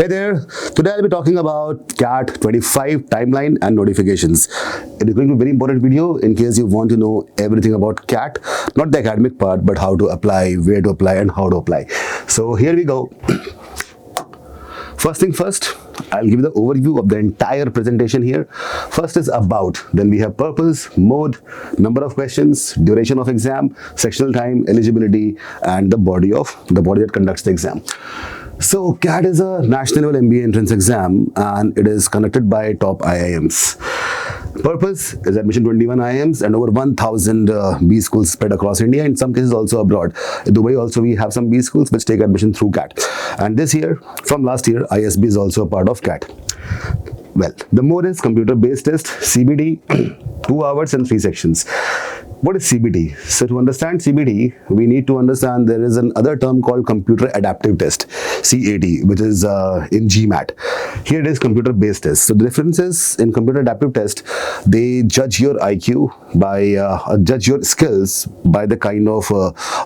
Hey there, today I'll be talking about CAT 25 timeline and notifications. It is going to be a very important video in case you want to know everything about CAT, not the academic part, but how to apply, where to apply and how to apply. So here we go. First thing first, I'll give you the overview of the entire presentation here. First is about, then we have purpose, mode, number of questions, duration of exam, sectional time, eligibility, and the body that conducts the exam. So CAT is a national level MBA entrance exam and it is conducted by top IIMs. Purpose is admission 21 IIMs and over 1,000 B schools spread across India, in some cases also abroad. In Dubai also we have some B schools which take admission through CAT. And this year, from last year, ISB is also a part of CAT. Well, the mode is computer-based test, CBT, 2 hours and 3 sections. What is CBT? So to understand CBT, we need to understand there is another term called computer adaptive test, CAT, which is in GMAT. Here it is computer-based test. So the difference is in computer adaptive test, they judge your IQ by, judge your skills by the kind of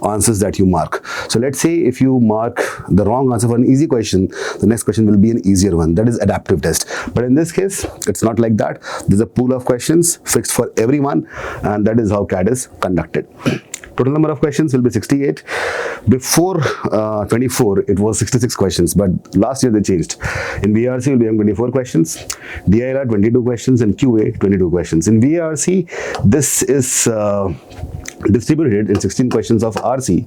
answers that you mark. So let's say if you mark the wrong answer for an easy question, the next question will be an easier one. That is adaptive test. But in this case, it's not like that. There's a pool of questions fixed for everyone, and that is how CAT is conducted. Total number of questions will be 68. Before 24, it was 66 questions, but last year they changed. In VRC, we'll be having 24 questions, DIR 22 questions, and QA 22 questions. In VRC, this is distributed in 16 questions of RC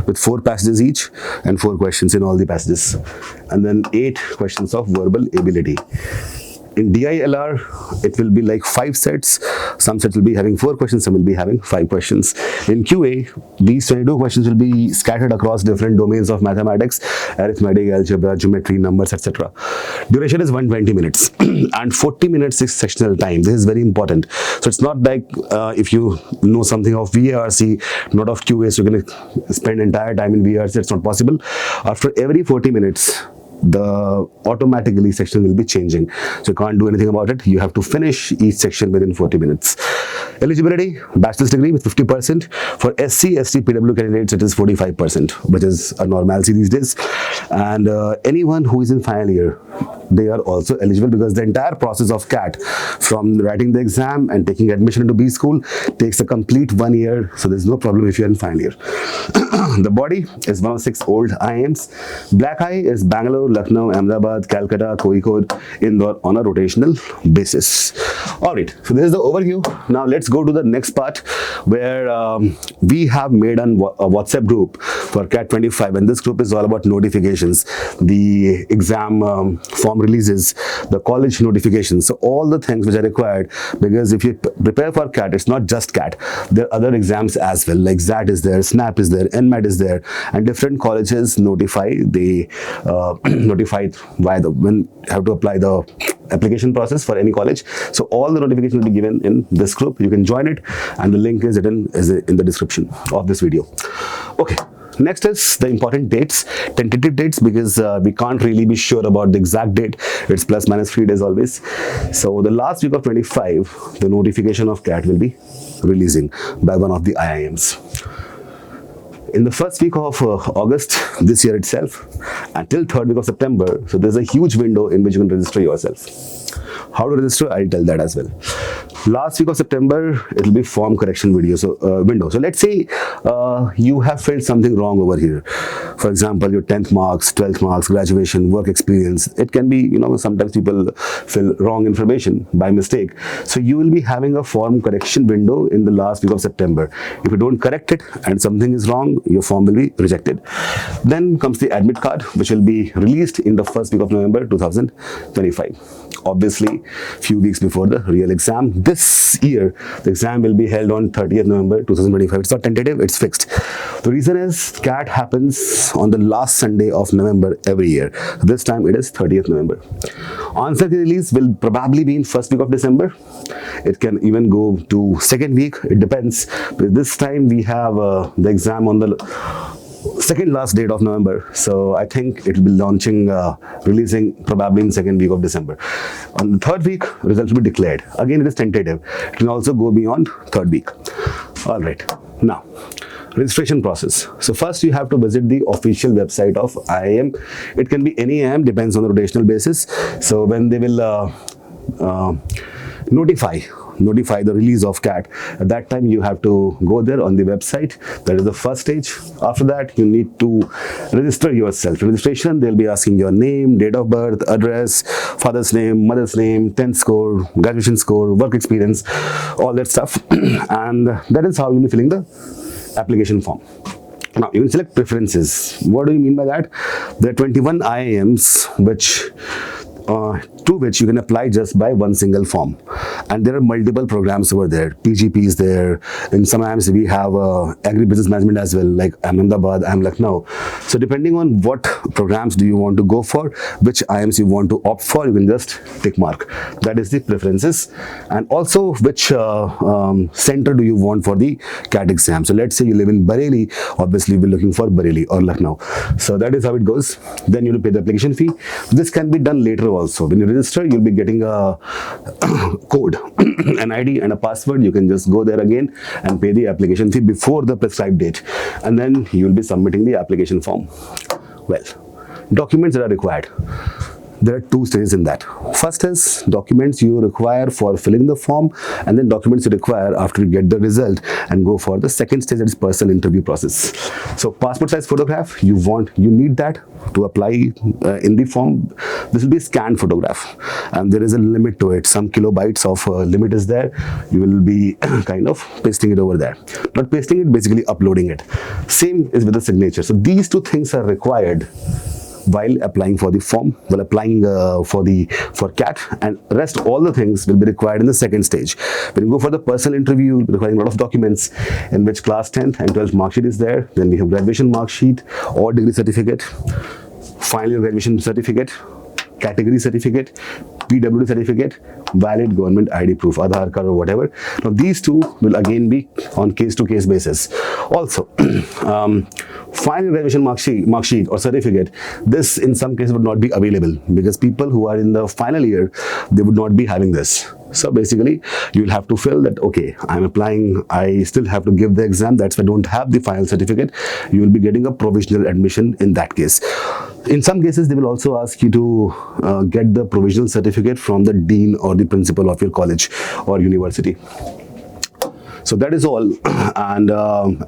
with 4 passages each and 4 questions in all the passages, and then 8 questions of verbal ability. In DILR, it will be like 5 sets. Some sets will be having 4 questions, some will be having 5 questions. In QA, these 22 questions will be scattered across different domains of mathematics, arithmetic, algebra, geometry, numbers, etc. Duration is 120 minutes and 40 minutes is sectional time. This is very important. So it's not like if you know something of VARC, not of QA, so you're going to spend entire time in VARC. It's not possible. After every 40 minutes, the automatically section will be changing, so you can't do anything about it. You have to finish each section within 40 minutes. Eligibility, bachelor's degree with 50%. For SC, ST, PW candidates, it is 45%, which is a normalcy these days. And anyone who is in final year, they are also eligible, because the entire process of CAT, from writing the exam and taking admission into B school, takes a complete 1 year. So there's no problem if you're in final year. The body is one of 6 old IIMs. Black Eye is Bangalore, Lucknow, Ahmedabad, Calcutta, Kozhikode, Indore on a rotational basis. Alright, so this is the overview. Now let's go to the next part, where we have made a WhatsApp group for CAT 25, and this group is all about notifications, the exam form releases, the college notifications, so all the things which are required, because if you prepare for CAT, it's not just CAT, there are other exams as well, like XAT is there, SNAP is there, NMAT is there, and different colleges notify, they notified via the, when you have to apply the application process for any college. So all the notifications will be given in this group. You can join it, and the link is in the description of this video. Okay. Next is the important dates, tentative dates, because we can't really be sure about the exact date. It's plus minus 3 days always. So the last week of 25, the notification of CAT will be releasing by one of the IIMs. In the first week of August this year itself, until 3rd week of September, so there's a huge window in which you can register yourself. How to register, I'll tell that as well. Last week of September, it will be form correction video, window. So let's say you have filled something wrong over here. For example, your 10th marks, 12th marks, graduation, work experience. It can be, you know, sometimes people fill wrong information by mistake. So you will be having a form correction window in the last week of September. If you don't correct it and something is wrong, your form will be rejected. Then comes the admit card, which will be released in the first week of November 2025. Obviously, few weeks before the real exam. This year, the exam will be held on 30th November 2025. It's not tentative, it's fixed. The reason is CAT happens on the last Sunday of November every year. This time it is 30th November. Answer release will probably be in first week of December. It can even go to second week, it depends. But this time we have the exam on the second last date of November, so I think it will be launching, releasing probably in second week of December. On the third week, results will be declared. Again, it is tentative. It can also go beyond third week. All right. Now, Registration process. So first you have to visit the official website of IIM. It can be any IIM, depends on the rotational basis. So when they will notify the release of CAT, at that time you have to go there on the website. That is the first stage. After that, you need to register yourself. Registration, they'll be asking your name, date of birth, address, father's name, mother's name, 10th score, graduation score, work experience, all that stuff. And that is how you'll be filling the application form. Now you can select preferences. What do you mean by that? There are 21 IIMs to which you can apply just by one single form, and there are multiple programs over there. PGP is there. In some IIMs we have agribusiness management as well, like Ahmedabad, Lucknow. So depending on what programs do you want to go for, which IIMs you want to opt for, you can just tick mark. That is the preferences. And also which center do you want for the CAT exam. So let's say you live in Bareilly, obviously we're looking for Bareilly or Lucknow. So that is how it goes. Then you will pay the application fee. This can be done later also. When you register, you'll be getting a code, an ID and a password. You can just go there again and pay the application fee before the prescribed date, and then you will be submitting the application form. Well, documents that are required. There are two stages in that. First is documents you require for filling the form, and then documents you require after you get the result and go for the second stage, that is personal interview process. So passport size photograph, you need that to apply in the form. This will be a scanned photograph, and there is a limit to it. Some kilobytes of limit is there. You will be kind of pasting it over there. Not pasting it, basically uploading it. Same is with the signature. So these two things are required while applying for the form, while applying for CAT, and rest all the things will be required in the second stage. When you go for the personal interview, you'll be requiring a lot of documents, in which class 10th and 12th mark sheet is there. Then we have graduation mark sheet or degree certificate, final year graduation certificate, category certificate, PWD certificate, valid government ID proof, Aadhaar card or whatever. Now these two will again be on case-to-case basis. Also, final graduation mark sheet or certificate, this in some cases would not be available because people who are in the final year, they would not be having this. So basically, you'll have to fill that, okay, I'm applying, I still have to give the exam, that's why I don't have the final certificate. You will be getting a provisional admission in that case. In some cases, they will also ask you to get the provisional certificate from the dean or the principal of your college or university. So that is all. And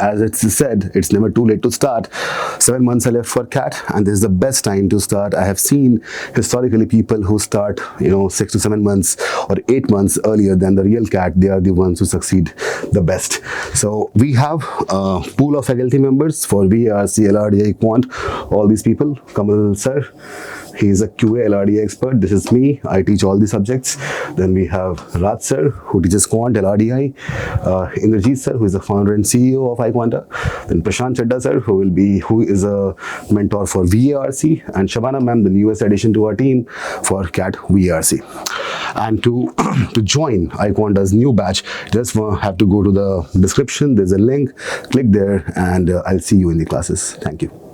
as it's said, it's never too late to start. 7 months are left for CAT, and this is the best time to start. I have seen historically people who start 6 to 7 months or 8 months earlier than the real CAT. They are the ones who succeed the best. So we have a pool of faculty members for VRC, LRDI, Quant, all these people. Kamal sir, he is a QA LRDI expert. This is me. I teach all the subjects. Then we have Raj sir, who teaches Quant, LRDI. Indrajit sir, who is the founder and CEO of iQUANTA. Then Prashant Chadda sir, who is a mentor for VARC. And Shabana ma'am, the newest addition to our team for CAT VARC. And to join iQUANTA's new batch, just have to go to the description. There's a link. Click there, and I'll see you in the classes. Thank you.